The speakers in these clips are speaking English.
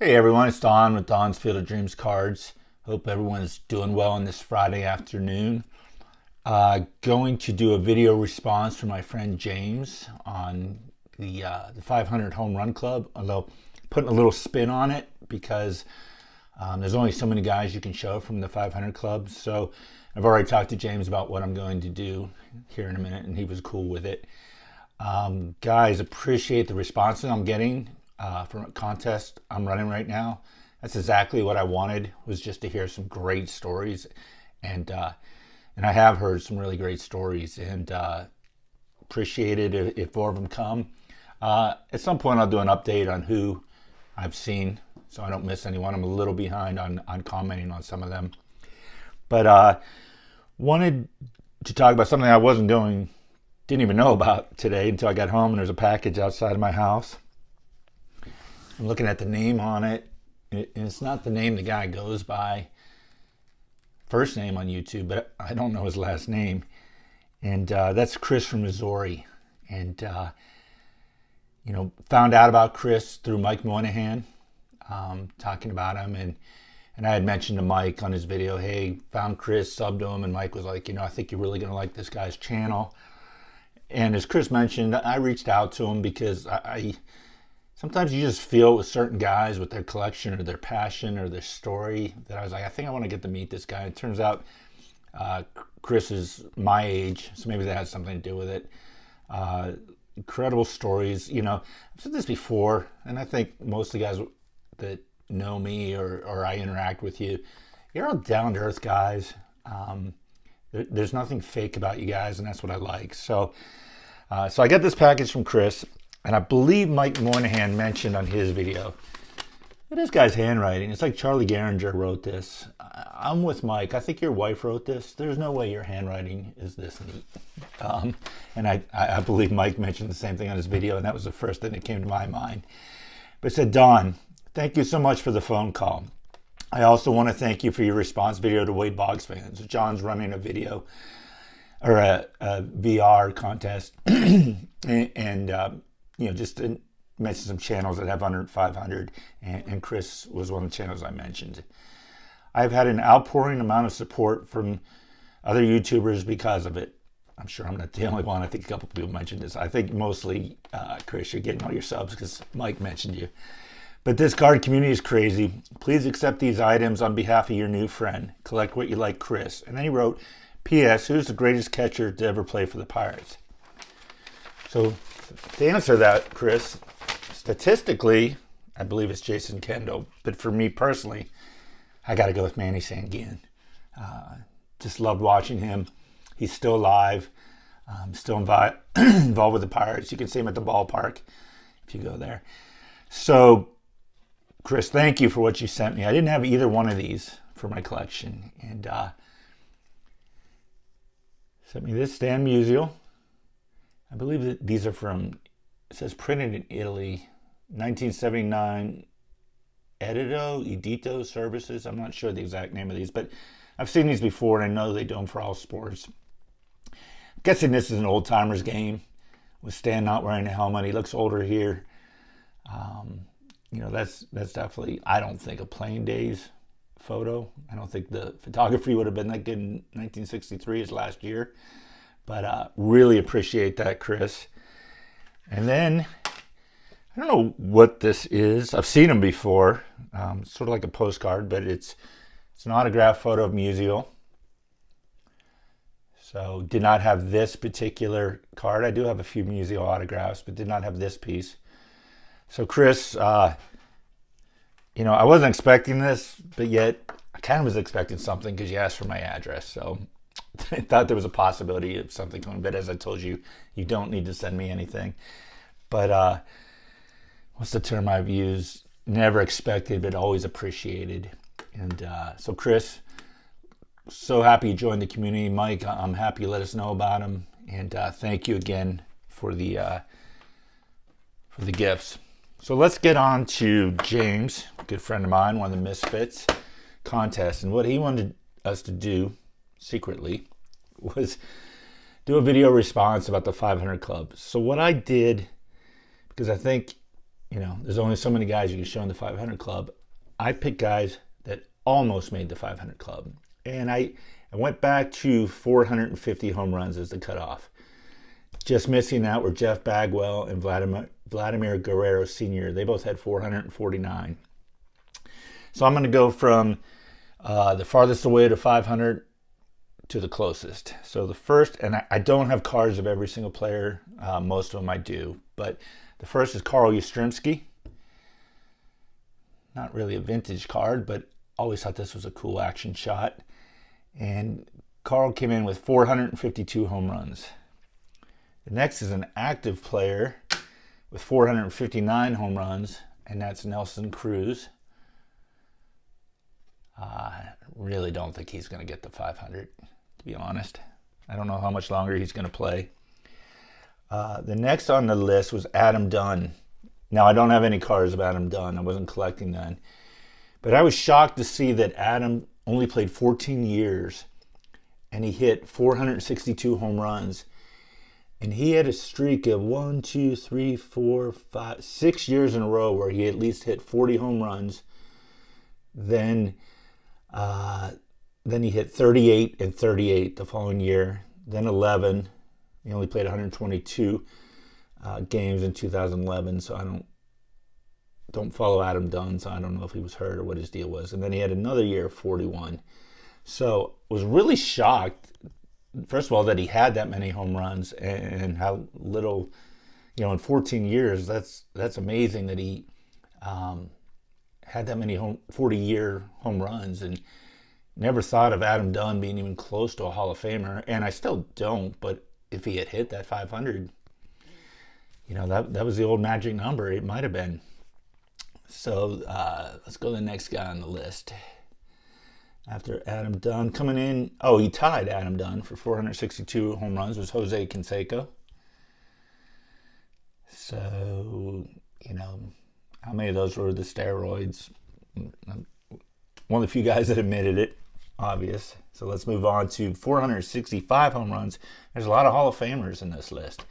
Hey everyone, it's Don with Don's Field of Dreams Cards. Hope everyone's doing well on this Friday afternoon. Going to do a video response from my friend James on the 500 Home Run Club, although putting a little spin on it because there's only so many guys you can show from the 500 Club. So I've already talked to James about what I'm going to do here in a minute, and he was cool with it. Guys, appreciate the responses I'm getting from a contest I'm running right now. That's exactly what I wanted, was just to hear some great stories, and I have heard some really great stories, and appreciate it if more of them come. At some point, I'll do an update on who I've seen, so I don't miss anyone. I'm a little behind on commenting on some of them, but wanted to talk about something I didn't even know about today until I got home, and there's a package outside of my house. I'm looking at the name on it, and it's not the name the guy goes by, first name on YouTube, but I don't know his last name. And that's Chris from Missouri. And, found out about Chris through Mike Moynihan, talking about him. And I had mentioned to Mike on his video, hey, found Chris, subbed to him. And Mike was like, I think you're really going to like this guy's channel. And as Chris mentioned, I reached out to him because I sometimes you just feel with certain guys, with their collection or their passion or their story, that I was like, I think I want to get to meet this guy. It turns out Chris is my age, so maybe that has something to do with it. Incredible stories. I've said this before, and I think most of the guys that know me or I interact with you, you're all down-to-earth guys. There's nothing fake about you guys, and that's what I like. So I got this package from Chris. And I believe Mike Moynihan mentioned on his video, this guy's handwriting. It's like Charlie Gehringer wrote this. I'm with Mike. I think your wife wrote this. There's no way your handwriting is this neat. And I believe Mike mentioned the same thing on his video, and that was the first thing that came to my mind. But it said, Don, thank you so much for the phone call. I also want to thank you for your response video to Wade Boggs fans. John's running a video or a VR contest, and just to mention some channels that have under 500, and Chris was one of the channels I mentioned. I've had an outpouring amount of support from other YouTubers because of it. I'm sure I'm not the only one. I think a couple people mentioned this. I think mostly, Chris, you're getting all your subs because Mike mentioned you. But this card community is crazy. Please accept these items on behalf of your new friend. Collect what you like, Chris. And then he wrote, P.S. Who's the greatest catcher to ever play for the Pirates? So to answer that, Chris, statistically, I believe it's Jason Kendall. But for me personally, I got to go with Manny Sanguin. Just loved watching him. He's still alive, still involved with the Pirates. You can see him at the ballpark if you go there. So, Chris, thank you for what you sent me. I didn't have either one of these for my collection. And sent me this Stan Musial. I believe that these are from, it says printed in Italy, 1979, Edito Services. I'm not sure the exact name of these, but I've seen these before, and I know they do them for all sports. I'm guessing this is an old-timers game with Stan not wearing a helmet. He looks older here. That's definitely, I don't think, a playing days photo. I don't think the photography would have been that good in 1963 as last year. But really appreciate that, Chris. And then, I don't know what this is. I've seen them before. Sort of like a postcard, but it's an autographed photo of Musial. So did not have this particular card. I do have a few Musial autographs, but did not have this piece. So Chris, I wasn't expecting this, but yet I kind of was expecting something because you asked for my address. So I thought there was a possibility of something coming, but as I told you, you don't need to send me anything. But what's the term I've used? Never expected, but always appreciated. And so Chris, so happy you joined the community. Mike, I'm happy you let us know about him. And thank you again for the gifts. So let's get on to James, a good friend of mine, one of the Misfits contest. And what he wanted us to do secretly was do a video response about the 500 Club. So what I did, because I think there's only so many guys you can show in the 500 club. I picked guys that almost made the 500 club. And I went back to 450 home runs as the cutoff. Just missing that were Jeff Bagwell and Vladimir Guerrero Sr. They both had 449. So I'm going to go from the farthest away to 500 to the closest. So the first, and I don't have cards of every single player. Most of them I do. But the first is Carl Yastrzemski. Not really a vintage card, but always thought this was a cool action shot. And Carl came in with 452 home runs. The next is an active player with 459 home runs, and that's Nelson Cruz. I really don't think he's going to get the 500, to be honest. I don't know how much longer he's going to play. The next on the list was Adam Dunn. Now, I don't have any cards of Adam Dunn. I wasn't collecting then. But I was shocked to see that Adam only played 14 years, and he hit 462 home runs. And he had a streak of 6 years in a row where he at least hit 40 home runs. Then he hit 38 and 38 the following year. Then 11. He only played 122 games in 2011, so I don't follow Adam Dunn, so I don't know if he was hurt or what his deal was. And then he had another year of 41. So I was really shocked, first of all, that he had that many home runs and how little, in 14 years, that's amazing that he had that many 40-year home runs, and never thought of Adam Dunn being even close to a Hall of Famer, and I still don't, but if he had hit that 500, that was the old magic number. It might have been. So let's go to the next guy on the list. After Adam Dunn coming in, he tied Adam Dunn for 462 home runs, was Jose Canseco. So, how many of those were the steroids? One of the few guys that admitted it, obvious. So let's move on to 465 home runs. There's a lot of Hall of Famers in this list.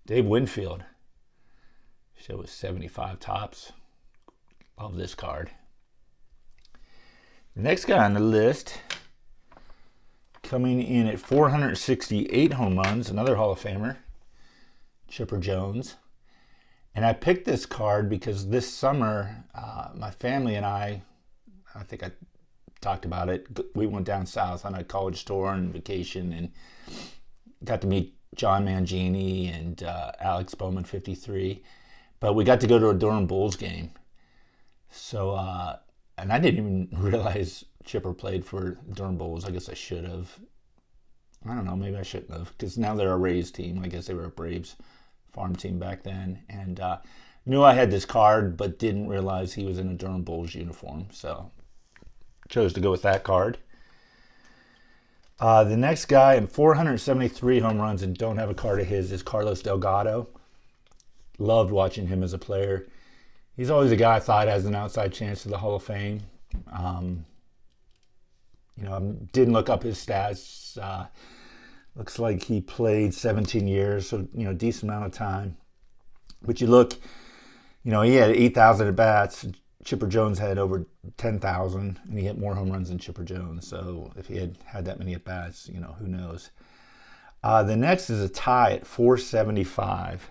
Dave Winfield. Show was 75 tops. Love this card. The next guy on the list, coming in at 468 home runs, another Hall of Famer, Chipper Jones. And I picked this card because this summer, my family and I think I talked about it, we went down south on a college tour and vacation and got to meet John Mangini and Alex Bowman 53. But we got to go to a Durham Bulls game. So, and I didn't even realize Chipper played for Durham Bulls. I guess I should have. I don't know, maybe I shouldn't have, because now they're a Rays team. I guess they were a Braves farm team back then. And knew I had this card, but didn't realize he was in a Durham Bulls uniform. So, chose to go with that card. The next guy in 473 home runs and don't have a card of his is Carlos Delgado. Loved watching him as a player. He's always a guy I thought has an outside chance to the Hall of Fame. I didn't look up his stats. Looks like he played 17 years, so, decent amount of time. But you look, he had 8,000 at-bats. Chipper Jones had over 10,000, and he hit more home runs than Chipper Jones. So if he had that many at-bats, who knows. The next is a tie at 475.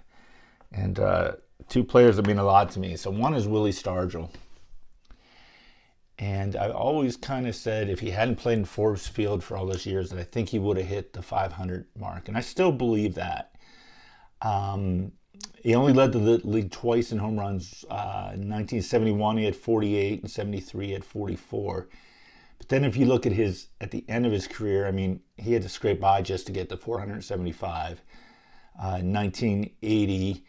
And two players that mean a lot to me. So one is Willie Stargell. And I always kind of said if he hadn't played in Forbes Field for all those years, that I think he would have hit the 500 mark. And I still believe that. He only led the league twice in home runs. In 1971, he had 48, and 73, he had 44. But then if you look at at the end of his career, he had to scrape by just to get to 475. In 1980,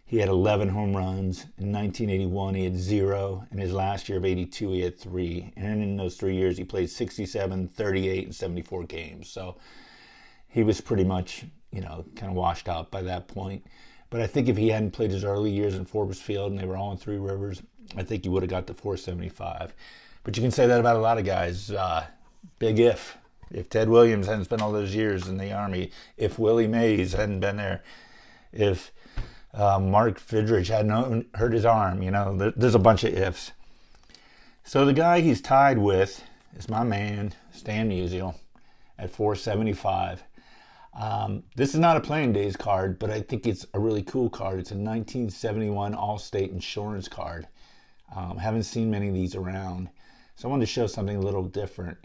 he had 11 home runs. In 1981, he had 0. In his last year of 82, he had 3. And in those 3 years, he played 67, 38, and 74 games. So he was pretty much, kind of washed out by that point. But I think if he hadn't played his early years in Forbes Field and they were all in Three Rivers, I think he would have got to 475. But you can say that about a lot of guys. Big if. If Ted Williams hadn't spent all those years in the Army, if Willie Mays hadn't been there, if Mark Fidrich hadn't hurt his arm. You know, there's a bunch of ifs. So the guy he's tied with is my man, Stan Musial, at 475. This is not a playing days card, but I think it's a really cool card. It's a 1971 Allstate Insurance card. Haven't seen many of these around. So I wanted to show something a little different.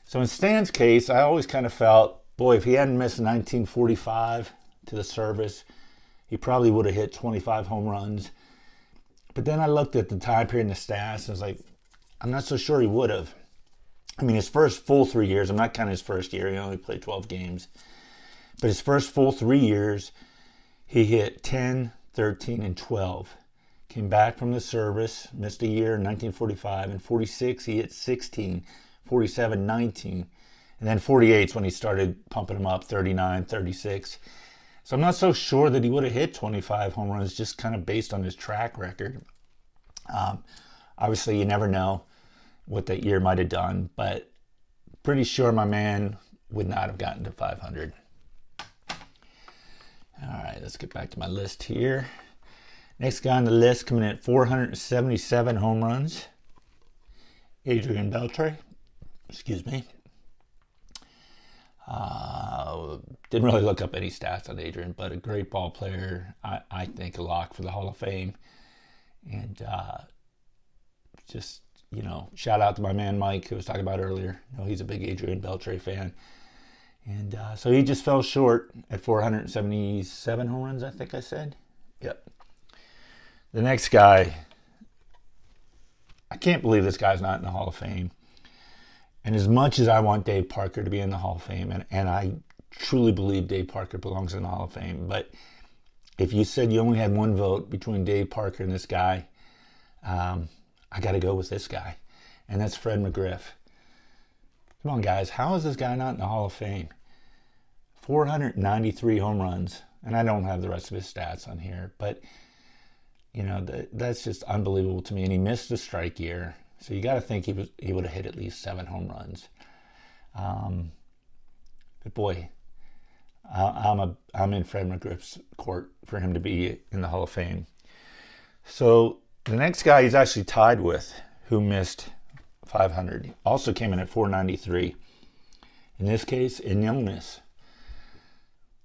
So in Stan's case, I always kind of felt, boy, if he hadn't missed 1945 to the service, he probably would have hit 25 home runs. But then I looked at the time period and the stats, and I was like, I'm not so sure he would have. I mean, his first full 3 years, I'm not counting his first year, he only played 12 games. But his first full 3 years, he hit 10, 13, and 12. Came back from the service, missed a year in 1945. In 46, he hit 16, 47, 19. And then 48 is when he started pumping them up, 39, 36. So I'm not so sure that he would have hit 25 home runs, just kind of based on his track record. Obviously, you never know what that year might have done, but pretty sure my man would not have gotten to 500. All right, let's get back to my list here. Next guy on the list coming in at 477 home runs, Adrian Beltre. Excuse me. Didn't really look up any stats on Adrian, but a great ball player. I think a lock for the Hall of Fame. And just, you know, shout out to my man Mike, who was talking about earlier. You know, he's a big Adrian Beltre fan. And so he just fell short at 477 home runs, I think I said. Yep. The next guy, I can't believe this guy's not in the Hall of Fame. And as much as I want Dave Parker to be in the Hall of Fame, and I truly believe Dave Parker belongs in the Hall of Fame, but if you said you only had one vote between Dave Parker and this guy, I got to go with this guy, and that's Fred McGriff. Come on, guys. How is this guy not in the Hall of Fame? 493 home runs, and I don't have the rest of his stats on here, but you know, that's just unbelievable to me. And he missed a strike year, so you got to think he would have hit at least 7 home runs. But boy, I'm in Fred McGriff's court for him to be in the Hall of Fame. So the next guy he's actually tied with, who missed 500, also came in at 493. In this case, in illness,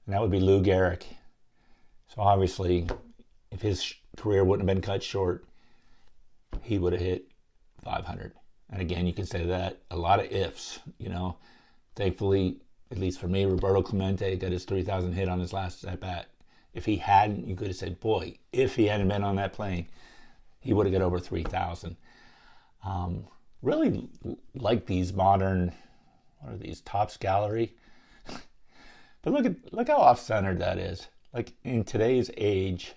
and that would be Lou Gehrig. So obviously, if his career wouldn't have been cut short, he would have hit 500. And again, you can say that a lot of ifs, you know. Thankfully, at least for me, Roberto Clemente got his 3,000 hit on his last at bat. If he hadn't, you could have said, boy, if he hadn't been on that plane, he would have got over 3,000. Really like these modern, what are these, Topps Gallery? But look how off-centered that is. Like in today's age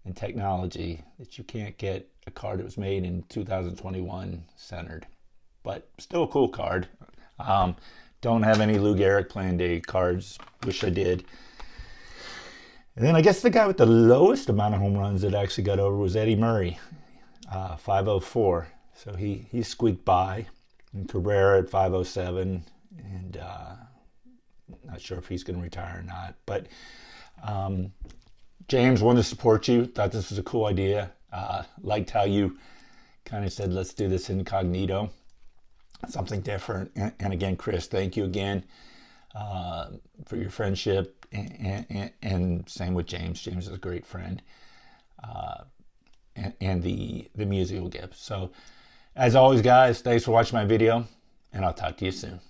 and technology, that you can't get a card that was made in 2021 centered. But still a cool card. Don't have any Lou Gehrig playing day cards. Wish I did. And then I guess the guy with the lowest amount of home runs that actually got over was Eddie Murray, 504. So he squeaked by. And Cabrera at 507. And not sure if he's going to retire or not. But James, wanted to support you. Thought this was a cool idea. Liked how you kind of said, let's do this incognito. Something different. And again, Chris, thank you again for your friendship. And same with James. James is a great friend. And the musical gift. So, as always, guys, thanks for watching my video. And I'll talk to you soon.